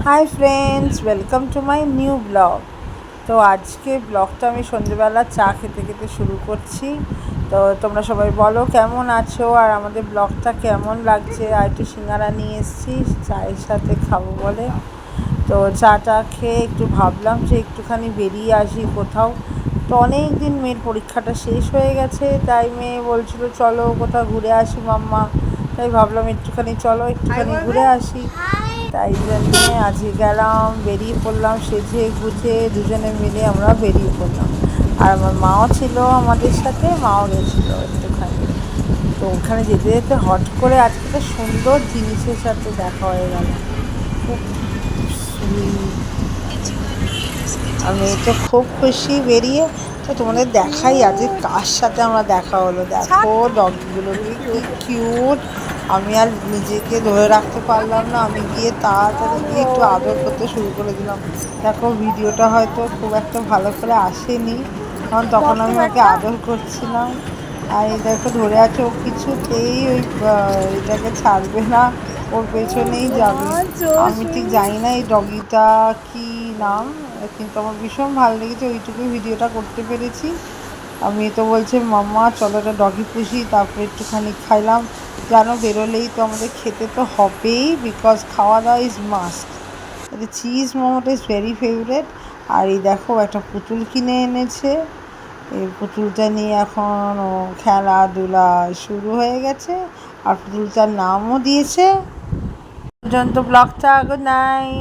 Hi friends, welcome to my new blog. তো আজকে ব্লগটা আমি সন্ধ্যেবেলা চা খেতে খেতে শুরু করছি। তো তোমরা সবাই বলো কেমন আছো আর আমাদের ব্লগটা কেমন লাগছে। আর একটু সিঙ্গারা নিয়ে এসেছি চায়ের সাথে খাবো বলে। তো চাটা খেয়ে একটু ভাবলাম যে একটুখানি বেরিয়ে আসি কোথাও। তো অনেক দিন মেয়ের পরীক্ষাটা শেষ হয়ে গেছে, তাই মেয়ে বলছিল চলো কোথাও ঘুরে আসি মাম্মা। তাই ভাবলাম একটুখানি ঘুরে আসি। তাই জন্যে আজকে গেলাম, বেরিয়ে পড়লাম সেজে গুজে, দুজনে মিলে আমরা বেরিয়ে পড়লাম। আর আমার মাও ছিল আমাদের সাথে, মাও গেছিলো একটুখানি। তো ওখানে যেতে যেতে হট করে আজকে একটা সুন্দর জিনিসের সাথে দেখা হয়ে গেল। খুব আমি তো খুব খুশি বেরিয়ে। তো তোমাদের দেখাই আজকে কার সাথে আমরা দেখা হলো। দেখো ডগগুলোকে কি কিউট। আমি আর নিজেকে ধরে রাখতে পারলাম না, আমি গিয়ে তাড়াতাড়ি গিয়ে একটু আদর করতে শুরু করে দিলাম। দেখো ভিডিওটা হয়তো খুব একটা ভালো করে আসেনি, কারণ তখন আমি ওকে আদর করছিলাম। আর এই দেখো ধরে আছে, ও কিছুতেই ওই এটাকে ছাড়বে না, ওর পেছনেই যাবে। আমি ঠিক জানি না এই ডগিটা কি নাম, কিন্তু আমার ভীষণ ভালো লেগেছে, ওইটুকুই ভিডিওটা করতে পেরেছি। আমি তো বলছে মাম্মা চলো একটা ডগি পুষি, তারপরে একটুখানি খাইলাম। জানো বেরোলেই তো আমাদের খেতে তো হবেই, বিকজ খাওয়া দাওয়া ইজ মাস্ট। চিজ মোমোটা ইজ ভেরি ফেভারেট। আর এই দেখো একটা পুতুল কিনে এনেছে, এই পুতুলটা নিয়ে এখন ও খেলাধুলা শুরু হয়ে গেছে। আর পুতুলটার নামও দিয়েছে পর্যন্ত ব্লগটা। Good night.